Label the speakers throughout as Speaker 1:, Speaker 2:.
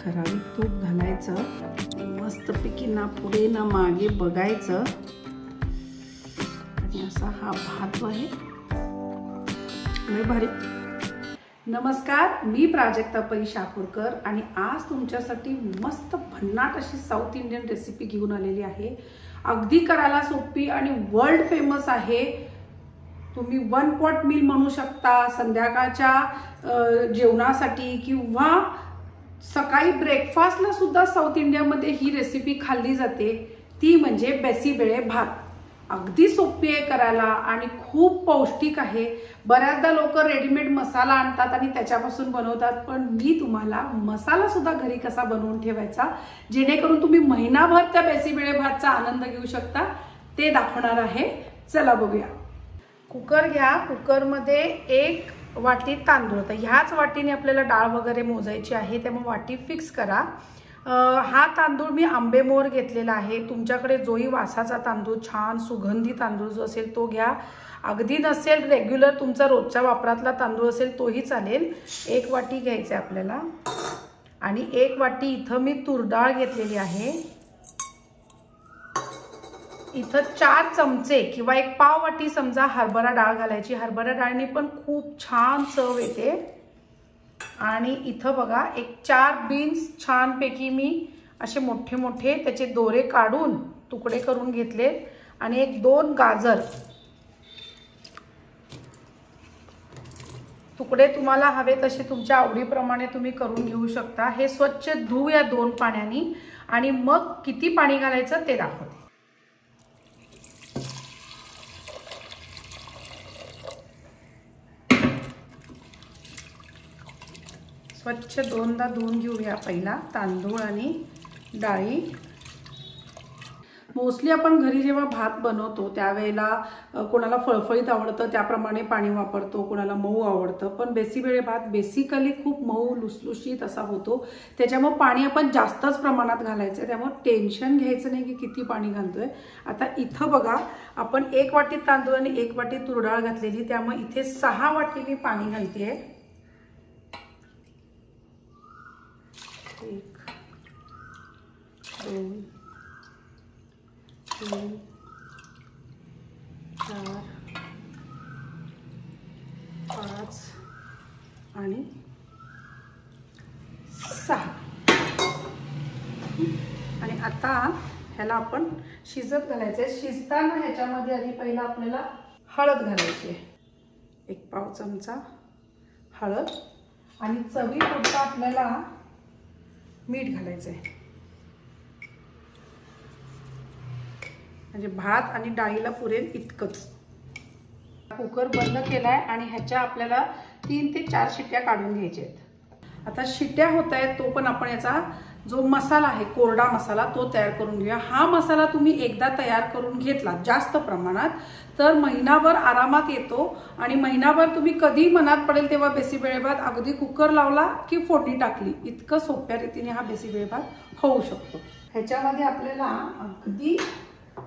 Speaker 1: ठराविक तूप घालायचं, मस्तपैकी ना पुढे ना मागे बघायचं आणि असा हा भात आहे लय भारी। नमस्कार, मी प्राजक्ता पै शापूरकर आणि आज तुमच्यासाठी मस्त भन्नाट अशी साऊथ इंडियन रेसिपी घेऊन आलेली आहे। अगदी करायला सोपी आणि वर्ल्ड फेमस आहे। तुम्ही वन पॉट मील म्हणू शकता, संध्याकाळच्या जेवणासाठी किंवा सकाळी ब्रेकफास्टला सुद्धा साऊथ इंडियामध्ये ही रेसिपी खाल्ली जाते, ती म्हणजे बेसीबेळे भात। अगदी सोपी आहे करायला आणि खूप पौष्टिक आहे। बऱ्याचदा लोक रेडीमेड मसाला आणतात आणि त्याच्यापासून बनवतात, पण मी तुम्हाला मसाला सुद्धा घरी कसा बनवून ठेवायचा जेणेकरून तुम्ही महिनाभर त्या बेसीबेळे भातचा आनंद घेऊ शकता ते दाखवणार आहे। चला बघूया। कुकर घ्या, कुकरमध्ये 1 वाटी तांदूळ, तर ह्याच वाटीने आपल्याला डाळ वगैरे मोजायची आहे, त्यामुळे वाटी फिक्स करा। हा तांदूळ मी आंबेमोहर घेतलेला आहे। तुमच्याकडे जोही वासाचा तांदूळ, छान सुगंधी तांदूळ जो असेल तो घ्या। अगदी नसेल रेग्युलर तुमचा रोजच्या वापरातला तांदूळ असेल तोही चालेल। 1 वाटी घ्यायचे आपल्याला आणि 1 वाटी इथं मी तुरडाळ घेतलेली आहे। इथं 4 चमचे किंवा 1 पाव वाटी समजा हरभरा डाळ घालायची। हरभरा डाळने पण खूप छान चव येते। आणि इथं बघा 4 बीन्स छानपैकी मी असे मोठे मोठे त्याचे दोरे काढून तुकडे करून घेतले आणि 2 गाजर तुकडे तुम्हाला हवे तसे तुमच्या आवडीप्रमाणे तुम्ही करून घेऊ शकता। हे स्वच्छ धुया 2 पाण्याने आणि मग किती पाणी घालायचं ते दाखवते। स्वच्छ 2दा धुवून घेऊया पहिला तांदूळ आणि डाळी। मोस्टली आपण घरी जेव्हा भात बनवतो त्यावेळेला कोणाला फळफळीत आवडतं त्याप्रमाणे पाणी वापरतो, कोणाला मऊ आवडतं, पण बेसीबेळे भात बेसिकली खूप मऊ लुसलुशीत असा होतो, त्याच्यामुळे पाणी आपण जास्तच प्रमाणात घालायचं। त्यामुळे टेन्शन घ्यायचं नाही की किती पाणी घालतोय। आता इथं बघा आपण 1 वाटी तांदूळ आणि 1 वाटी तुरडाळ घातलेली, त्यामुळे इथे 6 वाटी मी पाणी घालतेय। 1 2 3 4 5 आणि 6। आणि आता ह्याला आपण शिजत घालायचंय। शिजताना ह्याच्यामध्ये आधी पहिला आपल्याला हळद घालायची आहे, 1 पाव चमचा हळद आणि चवीपुरतं आपल्याला मीठ घालायचंय, म्हणजे भात आणि डाळीला पुरेल इतकंच। कुकर बंद केलाय आणि ह्याच्या आपल्याला 3 ते 4 शिट्ट्या काढून घ्यायच्या आहेत। आता शिट्ट्या होत आहेत तो पण आपण याचा जो मसाला आहे कोरडा मसाला तो तयार करून घेऊया। हा मसाला तुम्ही एकदा तयार करून घेतला जास्त प्रमाणात तर महिनाभर आरामात येतो आणि महिनाभर तुम्ही कधी मनात पडेल तेव्हा बेसीबेळे भात अगदी कुकर लावला की फोडणी टाकली, इतकं सोप्या रीतीने हा बेसीबेळे भात होऊ शकतो। ह्याच्यामध्ये आपल्याला अगदी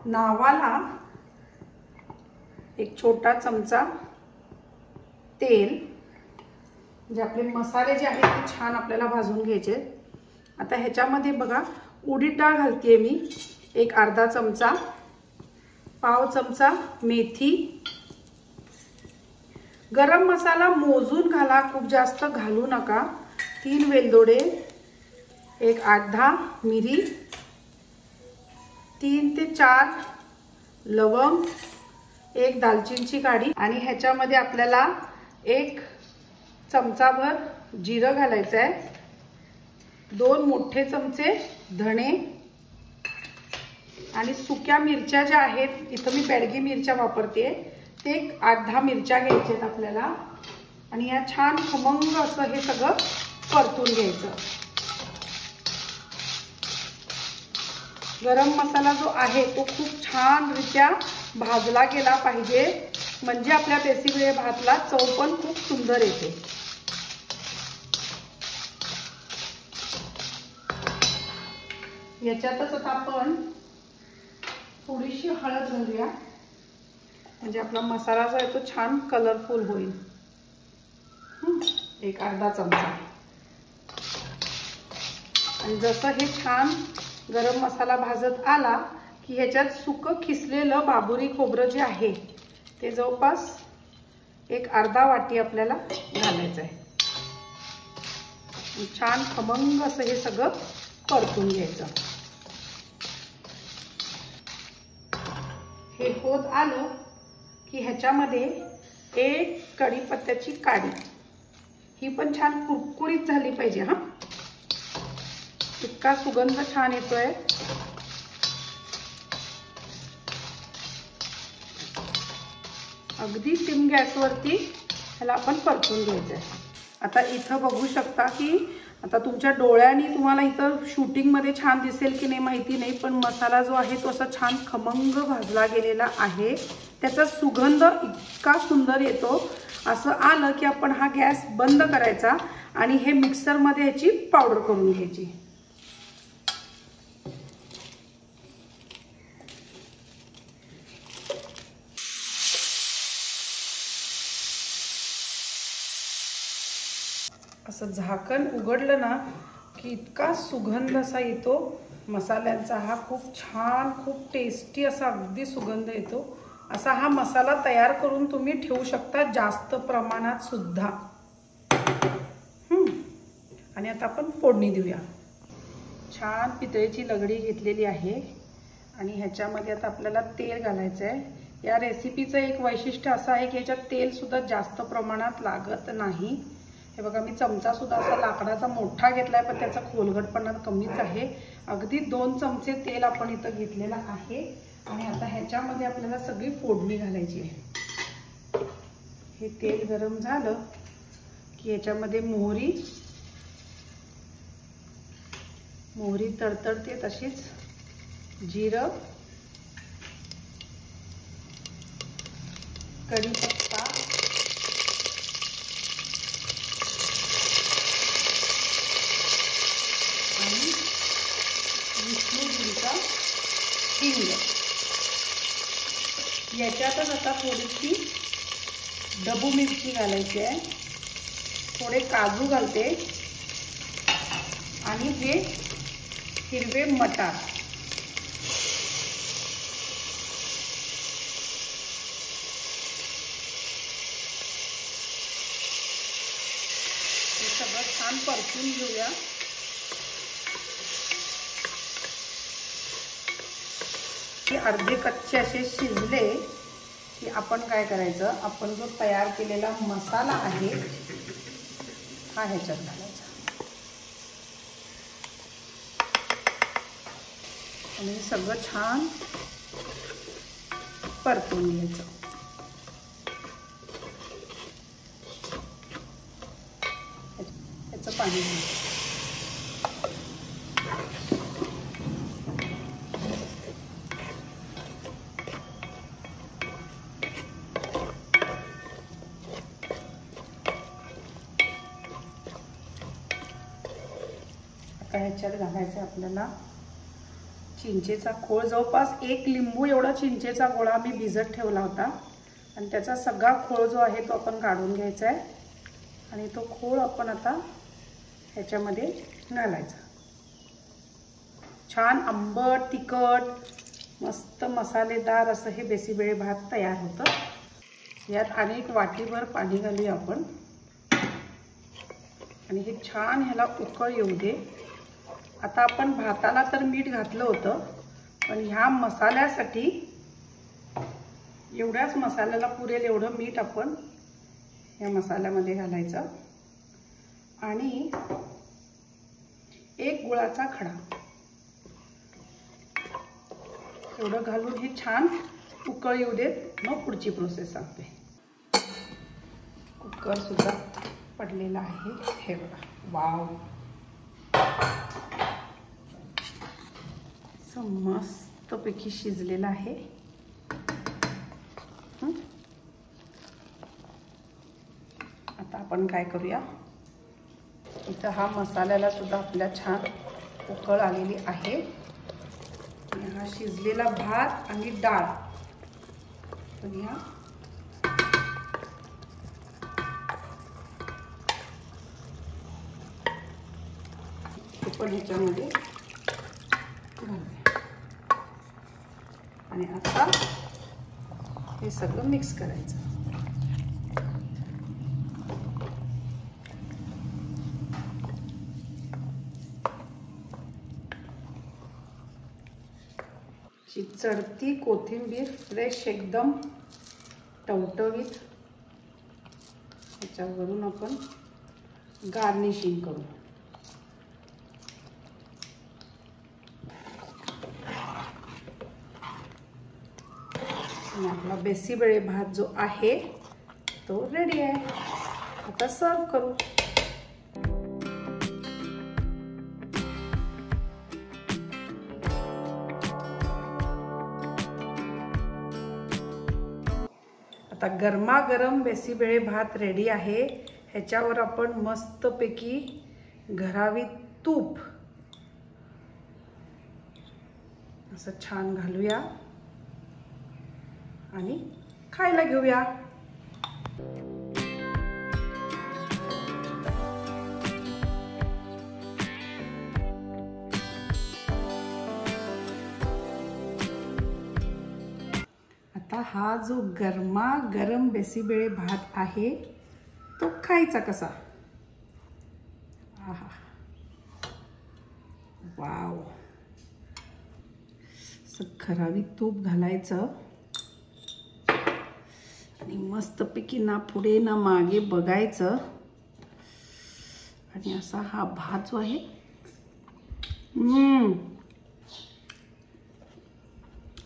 Speaker 1: नावाला 1 छोटा चमचा तेल, म्हणजे आपले मसाले जे आहेत ते छान आपल्याला भाजून घ्यायचे। आता ह्याच्यामध्ये बघा उडीद डाळ घालतेय मी 1 अर्धा चमचा, पाव चमचा मेथी, गरम मसाला मोजून घाला, खूप जास्त घालू नका, 3 वेलदोडे, 1 8-10 मिरी, 3 ते 4 लवंग, 1 दालचिनीची काडी आणि ह्याच्यामध्ये आपल्याला 1 चमचाभर जिरं घालायचं आहे, 2 मोठे चमचे धणे आणि सुक्या मिरच्या ज्या आहेत इथं मी बेडगी मिरच्या वापरते, ते 8-10 मिरच्या घ्यायच्या आहेत आपल्याला आणि या छान खमंग असं हे सगळं परतून घ्यायचं। गरम मसाला जो आहे तो खूप छानरित्या भाजला गेला पाहिजे, म्हणजे आपल्या बेसीबेळे भातला चव पण खूप सुंदर येते। याच्यातच आता आपण थोडीशी हळद घालूया, म्हणजे आपला मसाला जो आहे तो छान कलरफुल होईल। एक अर्धा चमचा आणि जसं हे छान गरम मसाला भाजत आला की ह्याच्यात सुकं खिसलेलं बाबुरी खोबरं जे आहे ते जवळपास एक अर्धा वाटी आपल्याला घालायचं आहे. छान खमंग असं हे सगळं परतून घ्यायचं. हे होत आलं की ह्याच्यामध्ये एक कढीपत्त्याची काडी, ही पण छान कुरकुरीत झाली पाहिजे. हा, इतका सुगंध छान येतोय. अगदी सिम गॅसवरती ह्याला आपण परतून घ्यायचं आहे. आता इथं बघू शकता की आता तुमच्या डोळ्यांनी तुम्हाला इथं शूटिंगमध्ये छान दिसेल की नाही माहिती नाही, पण मसाला जो आहे तो असा छान खमंग भाजला गेलेला आहे. त्याचा सुगंध इतका सुंदर येतो. असं आलं की आपण हा गॅस बंद करायचा आणि हे मिक्सरमध्ये ह्याची पावडर करून घ्यायची. असं झाकण उघडलं ना की इतका सुगंध असा येतो मसाल्यांचा. हा खूप छान, खूप टेस्टी असा अगदी सुगंध येतो. असा हा मसाला तयार करून तुम्ही ठेवू शकता जास्त प्रमाणात सुद्धा. आणि आता आपण फोडणी देऊया. छान पितळेची लगडी घेतलेली आहे आणि ह्याच्यामध्ये आता आपल्याला तेल घालायचं आहे. या रेसिपीचं एक वैशिष्ट्य असं आहे की ह्याच्यात तेल सुद्धा जास्त प्रमाणात लागत नाही. हे बघा, मी चमचा सुद्धा असा लाकडाचा मोठा घेतलाय, पण त्याचा खोलगटपणा कमीच आहे. अगदी 2 चमचे तेल आपण इथं घेतलेला आहे. आणि आता ह्याच्यामध्ये आपल्याला सगळी फोडणी घालायची आहे. हे तेल गरम झालं की ह्याच्यामध्ये मोहरी तडतडते, तशीच जिरं, कढीपत्ता, आणि विष्णूजींचा हिंग. याच्यातच आता थोडीशी डबू मिरची घालायची आहे, थोडे काजू घालते आणि हे हिरवे मटार. हे सगळं छान परतून घेऊया. अर्धे कच्चे असे शिजले की आपण काय करायचं, आपण जो तयार केलेला मसाला आहे हा ह्याच्यात घालायचा आणि सगळं छान परतून घ्यायचं. ह्याचं पाणी घ्यायचं. ह्याच्यात घालायचं आपल्याला चिंचेचा खोळ. जवळपास 1 लिंबू एवढा चिंचेचा गोळा मी भिजत ठेवला होता आणि त्याचा सगळा खोळ जो आहे तो आपण काढून घ्यायचा आहे आणि तो खोळ आपण आता ह्याच्यामध्ये घालायचा. छान आंबट तिखट मस्त मसालेदार असं हे बेसीबेळे भात तयार होतं. यात अनेक वाटीभर पाणी घालूया आपण आणि हे छान ह्याला उकळ येऊ दे. आता आपण भाताला तर मीठ घातलं होतं, पण ह्या मसाल्यासाठी एवढ्याच मसाल्याला पुरेल एवढं मीठ आपण या मसाल्यामध्ये घालायचं आणि 1 गुळाचा खडा एवढं घालून हे छान उकळ येऊ देत. मग पुढची प्रोसेस सांगते. कुकर सुद्धा पडलेला आहे. हे बघा, वाव, मस्तपैकी शिजलेला आहे. आता आपण काय करूया, इथं हा मसाल्याला सुद्धा आपल्या छान उकळ आलेली आहे. हा शिजलेला भात आणि डाळ आपण ह्याच्यामध्ये घालूया आणि आता हे सगळं मिक्स करायचं. चढती कोथिंबीर फ्रेश एकदम टवटवीत त्याच्यावरून आपण गार्निशिंग करू. आणि आपला बेसीबेळे भात जो आहे तो रेडी आहे. आता सर्व करू. आता गरमागरम बेसीबेळे भात रेडी आहे. ह्याच्यावर आपण मस्तपैकी घरावी तूप असं छान घालूया आणि खायला घेऊया. आता हा जो गरमागरम बेसीबेळे भात आहे तो खायचा कसा. आहा, वाव. खरावी तूप घालायचं आणि मस्तपैकी ना पुढे ना मागे बघायचं आणि असा हा भात जो आहे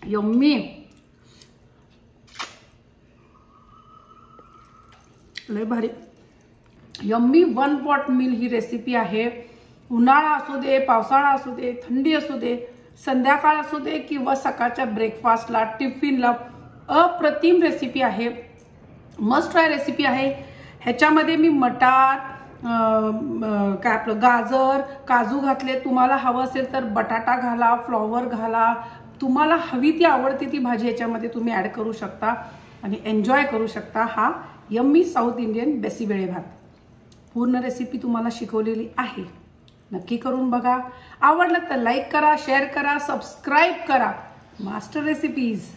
Speaker 1: यम्मी. लय भारी यम्मी 1 पॉट मील ही रेसिपी आहे. उन्हाळा असू दे, पावसाळा असू दे, थंडी असू दे, संध्याकाळ असू दे किंवा सकाळच्या ब्रेकफास्टला, टिफिनला अप्रतिम रेसिपी आहे. मस्ट ट्राय रेसिपी आहे. ह्याच्यामध्ये मी मटार, काय आपलं गाजर, काजू घातले. तुम्हाला हवं असेल तर बटाटा घाला, फ्लॉवर घाला. तुम्हाला हवी ती आवडती ती भाजी ह्याच्यामध्ये तुम्ही ऍड करू शकता आणि एन्जॉय करू शकता. हा यम्मी साऊथ इंडियन बेसीबेळे भात. पूर्ण रेसिपी तुम्हाला शिकवलेली आहे. नक्की करून बघा. आवडलं तर लाईक करा, शेअर करा, सबस्क्राईब करा. Master recipes.